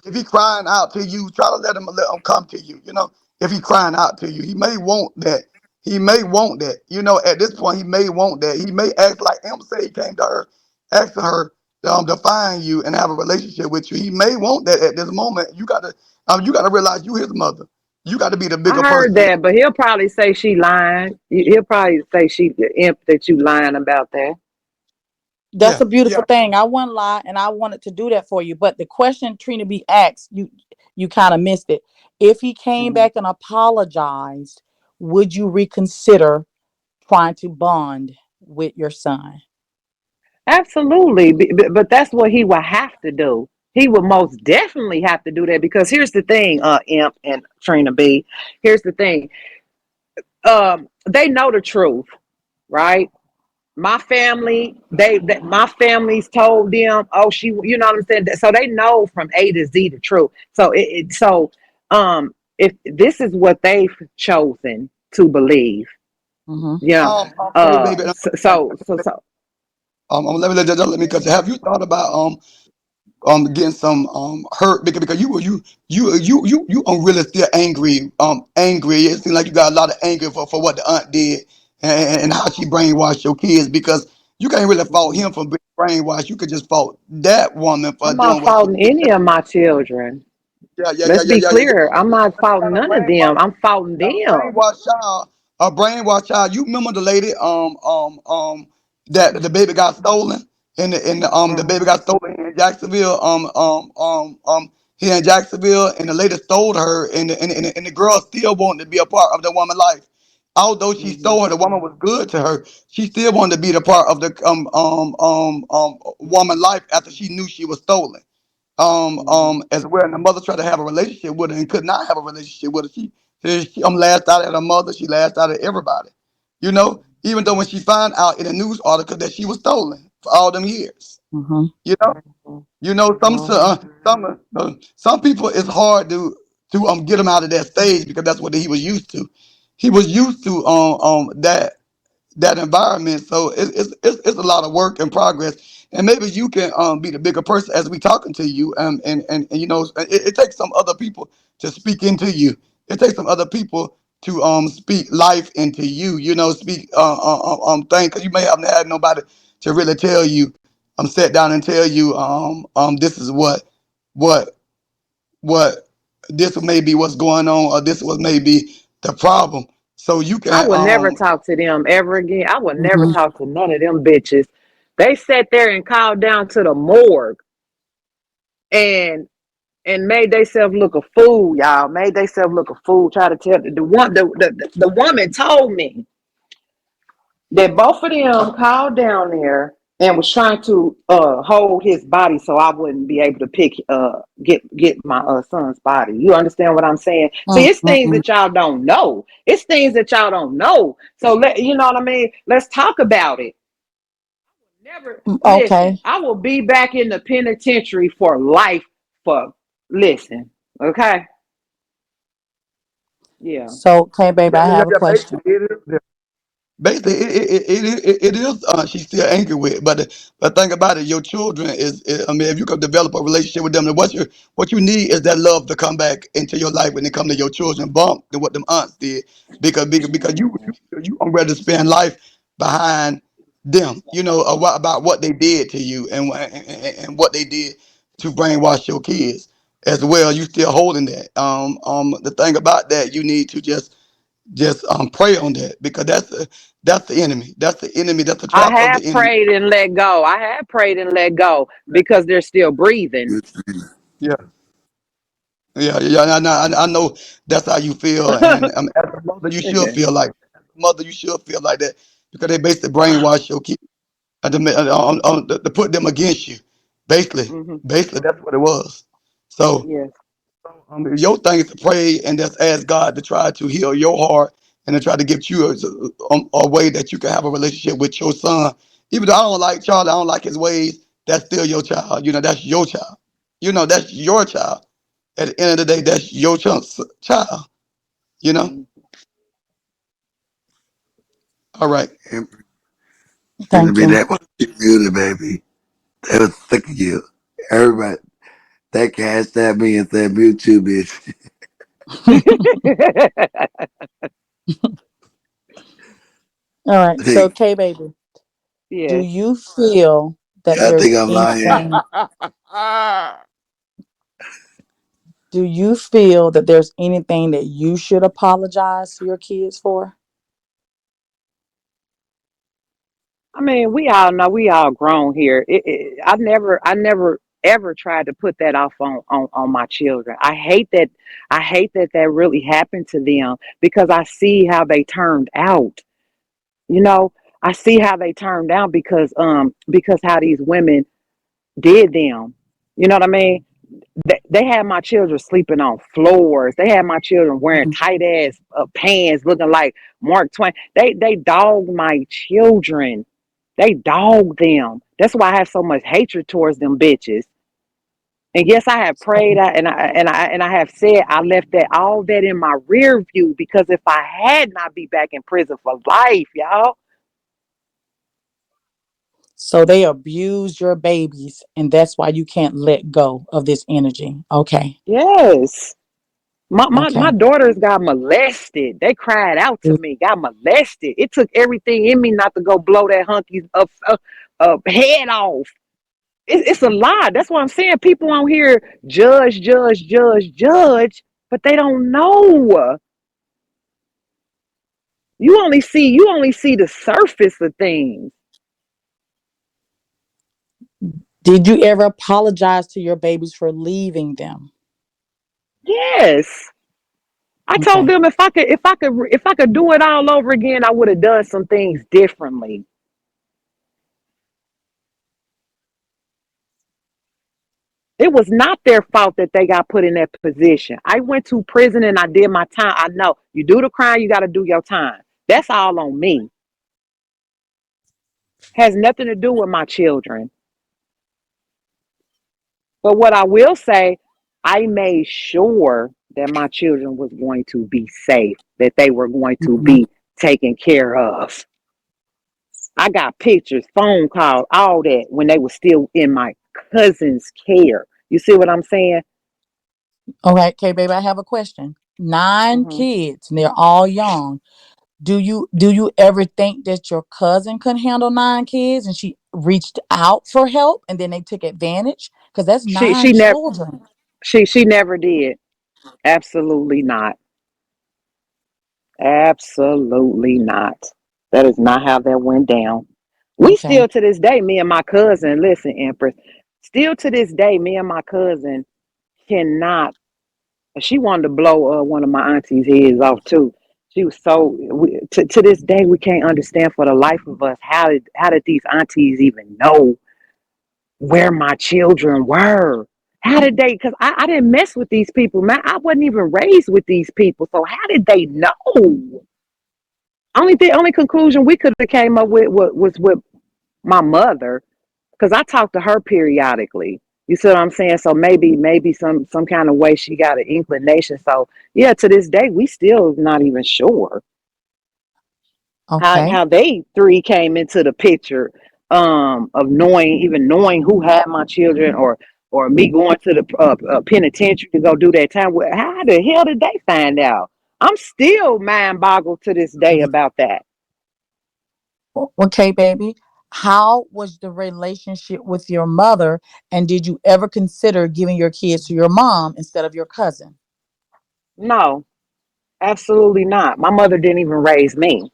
If he crying out to you, try to let him come to you. You know, if he crying out to you, he may want that. He may want that. You know, at this point, he may want that. He may act like Em said he came to her, asking her to find you and have a relationship with you. He may want that at this moment. You gotta realize you his mother. You got to be the I bigger heard person. that, but he'll probably say she lying. He'll probably say she the imp that you lying about that. that's Yeah, a beautiful thing. I wouldn't lie, and I wanted to do that for you. But the question Trina B asked, you kind of missed it. If he came Mhm. back and apologized, would you reconsider trying to bond with your son? Absolutely, but that's what he would have to do. He would most definitely have to do that because here's the thing, Imp and Trina B. Here's the thing. They know the truth, right? My family, my family's told them, oh, she, you know what I'm saying? So they know from A to Z the truth. So if this is what they've chosen to believe, Mm-hmm. yeah. Hey, baby. Let me cut you. Have you thought about getting some hurt because you really still angry. It seems like you got a lot of anger for what the aunt did and how she brainwashed your kids because you can't really fault him for being brainwashed. You could just fault that woman for I'm not doing what she faulting did. any of my children. Yeah, yeah, yeah, Let's yeah, be yeah, yeah. clear. I'm not But you faulting got a none of them. brainwash. I'm faulting You got a them. brainwash child. A brainwash child. You remember the lady that the baby got stolen and the baby Hmm. got stolen in Jacksonville here in Jacksonville and the lady stole her and the girl still wanted to be a part of the woman's life. Although she Hmm. stole her, the woman was good to her. She still wanted to be the part of the woman life after she knew she was stolen Hmm. as well. And the mother tried to have a relationship with her and could not have a relationship with her. She lashed out at her mother. She lashed out at everybody. You know, even though when she found out in a news article that she was stolen for all them years. Mm-hmm. You know, Hmm. some people it's hard to get them out of that stage because that's what he was used to. He was used to that environment. So it's a lot of work in progress. And maybe you can be the bigger person as we talking to you. And you know, it takes some other people to speak into you. It takes some other people to speak life into you. You know, speak things because you may haven't had nobody to really tell you. Sit down and tell you this is what what this may be what's going on or this was maybe the problem. So you I can will never talk to them ever again. I will never Mm-hmm. talk to none of them bitches. They sat there and called down to the morgue and made themselves look a fool, y'all. Made themselves look a fool. Try to tell the woman told me that both of them called down there and was trying to hold his body so I wouldn't be able to get my son's body. You understand what I'm saying? See, it's things Mm-hmm. that y'all don't know. It's things that y'all don't know. So you know what I mean? Let's talk about it. Never listen. Okay. I will be back in the penitentiary for life. For listen, okay? Yeah. So, okay, baby, yeah, I yeah, yeah, have a yeah. question. Basically, it is. She's still angry with, but think about it. Your children I mean, if you could develop a relationship with them, then what you need is that love to come back into your life when it come to your children. Bump than what them aunts did, because you are ready to spend life behind them. You know about what they did to you and what they did to brainwash your kids as well. You still holding that. The thing about that, you need to just pray on that because that's the enemy. That's the enemy. That's the I trap of the have enemy. prayed and let go. I have prayed and let go because they're still breathing. Yeah, yeah, yeah. I know that's how you feel, and as a mother, you should Okay. feel like as a mother, you should feel like that because they basically brainwash your kids to put them against you. Basically, Hmm. basically that's what it was. So Yes. Your thing is to pray and just ask God to try to heal your heart and to try to get you a way that you can have a relationship with your son. Even though I don't like Charlie, I don't like his ways. That's still your child. That's your child. That's your child. At the end of the day, that's your child. You know. Mm. All right. Empress, Trina Thank B, you. that was beauty, baby. That was sick of you. Everybody, that cashed at me and said, mute you, bitch. All right. So, Hey, K baby, do Yes. you feel that y'all there's think I'm lying? anything do you feel that there's anything that you should apologize to your kids for? I mean, we all know we all grown here. I never ever tried to put that off on my children. I hate that that really happened to them because I see how they turned out. You know, I see how they turned out because how these women did them. You know what I mean? They had my children sleeping on floors. They had my children wearing Mhm. tight ass pants, looking like Mark Twain. They dogged my children. They dogged them. That's why I have so much hatred towards them bitches. And yes, I have prayed So, and I have said I left that all that in my rear view because if I had not be back in prison for life, y'all. so they abused your babies, and that's why you can't let go of this energy. Okay. Yes. My Okay. daughters got molested. They cried out to me, got molested. It took everything in me not to go blow that hunky's head off. It's a lie. That's what I'm saying. People on here judge, judge, judge, judge, but they don't know. You only see the surface of things. Did you ever apologize to your babies for leaving them? Yes. I told Okay. them if I could do it all over again, I would have done some things differently. It was not their fault that they got put in that position. I went to prison and I did my time. I know you do the crime, you got to do your time. That's all on me. Has nothing to do with my children. But what I will say, I made sure that my children was going to be safe, that they were going to Mhm. be taken care of. I got pictures, phone calls, all that when they were still in my cousin's care. You see what I'm saying? Okay, okay, baby, I have a question. Nine Hmm. kids, and they're all young. Do you ever think that your cousin could handle nine kids and she reached out for help and then they took advantage? Because that's She nine she never children. she never did. Absolutely not. Absolutely not. That is not how that went down. We Okay. still to this day, me and my cousin, listen, Empress, still to this day, me and my cousin cannot. She wanted to blow one of my auntie's heads off too. She was to this day we can't understand for the life of us how did these aunties even know where my children were? How did they? Because I didn't mess with these people, man. I wasn't even raised with these people, so how did they know? Only conclusion we could have came up with was with my mother because I talked to her periodically. You see what I'm saying? So maybe some kind of way she got an inclination. So yeah, to this day we still not even sure how Okay. how they three came into the picture of knowing who had my children or me going to the penitentiary to go do that time. How the hell did they find out? I'm still mind boggled to this day about that. Okay, baby. How was the relationship with your mother? And did you ever consider giving your kids to your mom instead of your cousin? No, absolutely not. My mother didn't even raise me.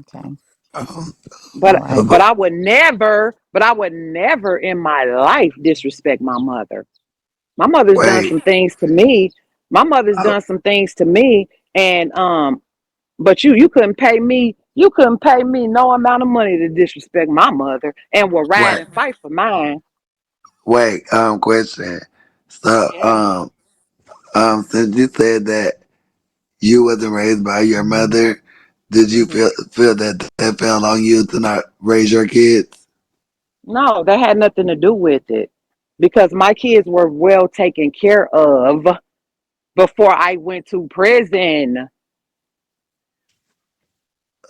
Okay. Um, All But right. but I would never in my life disrespect my mother. My mother's done wait, some things to me. My mother's oh, done some things to me, and but you couldn't pay me no amount of money to disrespect my mother, and will ride wait, and fight for mine. Wait, question. So, Yeah. since you said that you wasn't raised by your mother, did you Hmm. feel that that fell on you to not raise your kids? No, that had nothing to do with it because my kids were well taken care of before I went to prison.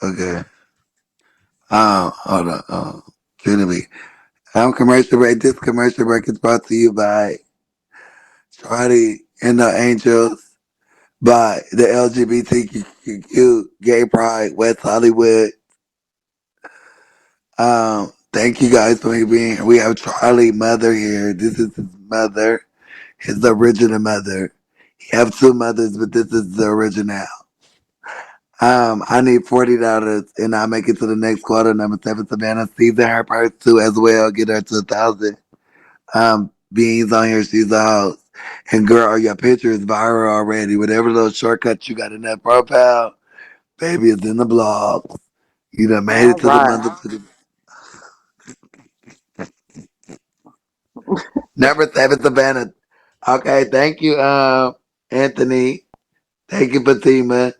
Okay. Hold on. Excuse me. Commercial break. This commercial break is brought to you by Charlie and the Angels, by the LGBTQ Gay Pride West Hollywood. Thank you guys for being here. We have Charlie Mother here. This is his mother, his original mother. He have two mothers, but this is the original. I need $40 and I'll make it to the next quarter. Number seven, Savannah. Season her purse too as well. Get her to 1,000. Beans on here. She's a host. And girl, your picture is viral already. Whatever little shortcut you got in that profile, baby, is in the blog. You done made All it to the right. mother to the number seven, Savannah. Okay, thank you, Anthony. Thank you, Fatima.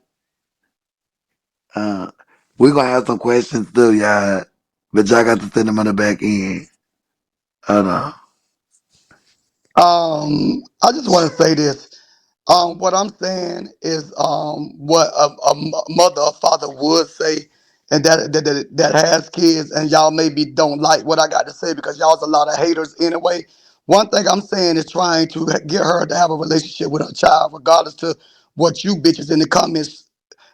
Uh, we're gonna have some questions too, y'all. But y'all got to send them on the back end. Hold on. I just want to say this. What I'm saying is what a mother or father would say, and that has kids, and y'all maybe don't like what I got to say because y'all's a lot of haters anyway. One thing I'm saying is trying to get her to have a relationship with her child, regardless to what you bitches in the comments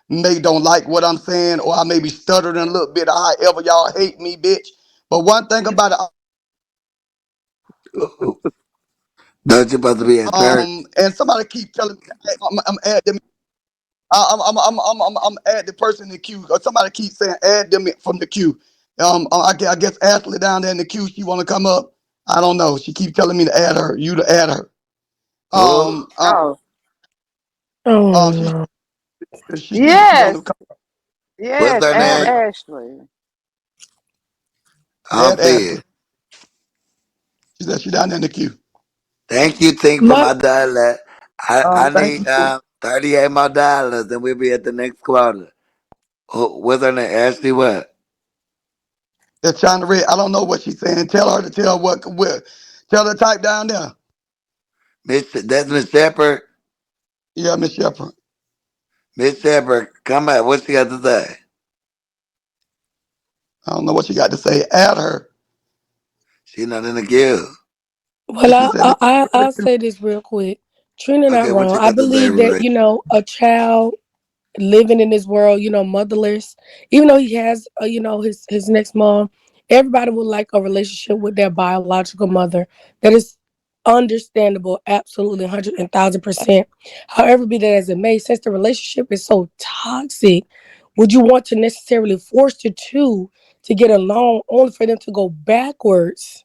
may don't like what I'm saying, or I may be stuttering a little bit, or however y'all hate me, bitch. But one thing about it, Ooh. Don't you supposed to be at church? and somebody keep telling me I'm add them. I'm add the person in the queue. Or somebody keep saying add them from the queue. I guess Ashley down there in the queue. She want to come up. I don't know. She keep telling me to add her. You to add her. Oh, Um, uh, Oh, Oh she no. she want yes. to come what's Yes. her Add name? Ashley. I don't add see it. Ashley. She said she down there in the queue. Thank you, Tink, for My my dollar. I Thank need you. 38 more dollars, and we'll be at the next quarter. What's her name? Ashley what? That's trying to read. I don't know what she's saying. Tell her to tell what. Tell her to type down there. That's Miss Shepherd. Yeah, Miss Shepherd. Miss Shepherd, come out. What she got to say? I don't know what she got to say. Add her. She not in the queue. well, She said, I'll say this real quick. Trina not Okay, what wrong. you I got to say, believe that Roy? a child living in this world, motherless, even though he has, his next mom, everybody would like a relationship with their biological mother. That is understandable, absolutely, 100,000%. However, be that as it may, since the relationship is so toxic, would you want to necessarily force the two to get along only for them to go backwards?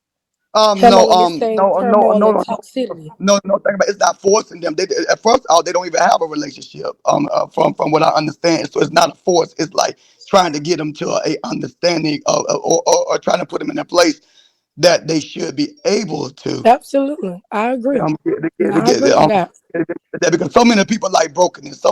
no, Handling this same turmoil and toxicity. no. Think about it, it's not forcing them. At first, all they don't even have a relationship. From what I understand, so it's not a force. It's like trying to get them to a understanding or trying to put them in a place that they should be able to. Absolutely. I agree. I Get agree to that. that because so many people like brokenness,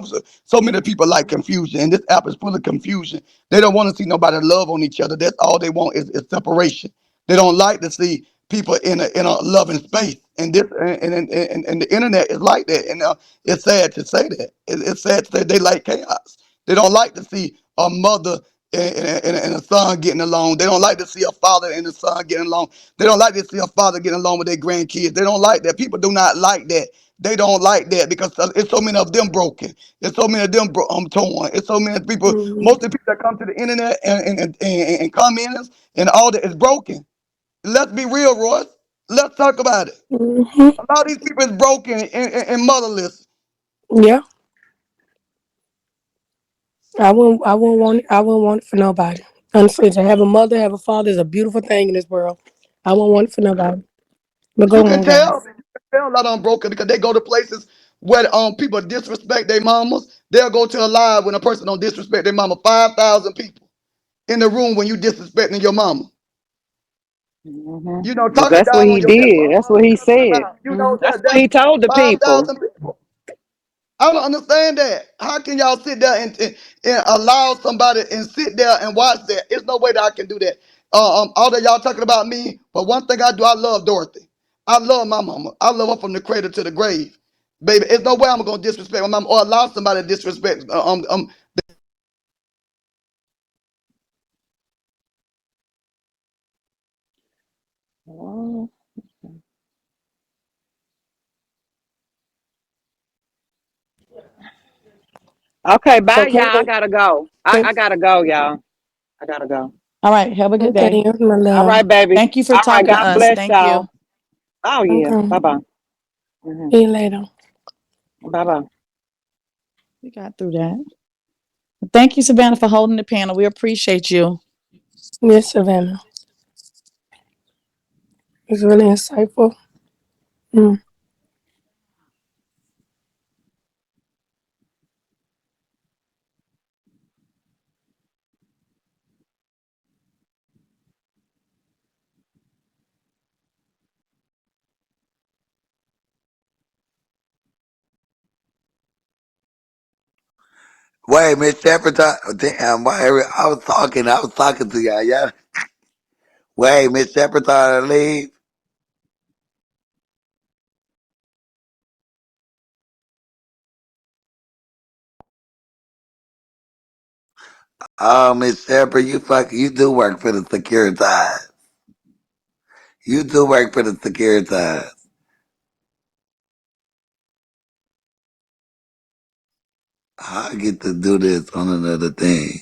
so many people like confusion, and this app is full of confusion. They don't want to see nobody love on each other. That's all they want is separation. They don't like to see people in a loving space, and this and the internet is like that. And it's sad to say that. It's sad to say they like chaos. They don't like to see a mother and a son getting along. They don't like to see a father and a son getting along. They don't like to see a father getting along with their grandkids. They don't like that. People do not like that. They don't like that because it's so many of them broken. It's so many of them torn. It's so many people. Hmm. Most of the people that come to the internet and commenters and all that is broken. Let's be real, Royce. Let's talk about it. Hmm. A lot of these people is broken and motherless. Yeah. I wouldn't want it for nobody. Honestly, to have a mother, have a father is a beautiful thing in this world. I wouldn't want it for nobody. But You go can on, tell. guys. You can tell a lot of them broken because they go to places where people disrespect their mamas. They'll go to a live when a person don't disrespect their mama. 5,000 people in the room when you disrespecting your mama. Hmm. You know, Because talking that's what down on he your best did. That's what he cussing them said. out. You know That's that what he that's told the people. 5,000 people. I don't understand that. How can y'all sit there and allow somebody and sit there and watch that? There's no way that I can do that. All that y'all talking about me, but one thing I do, I love Dorothy. I love my mama. I love her from the cradle to the grave. Baby, there's no way I'm gonna disrespect my mama or allow somebody to disrespect. Oh. Okay, So bye, y'all. I Kevin, gotta go. Kevin, I gotta go, y'all. I gotta go. All right. Have a good okay, day. my All love. right, baby. Thank you for All right, talking to God us. bless Thank you. y'all. Oh yeah. Okay, Bye bye. Hmm. see you later. Bye bye. We got through that. Thank you, Savannah, for holding the panel. We appreciate you. Miss Savannah. It's really insightful. Mm. Wait, Miss Shepherd, damn, why I was talking to y'all. Yeah. Wait, Miss Shepherd thought to leave. Oh, Miss Shepherd, you do work for the Securitas. You do work for the Securitas. I get to do this on another thing.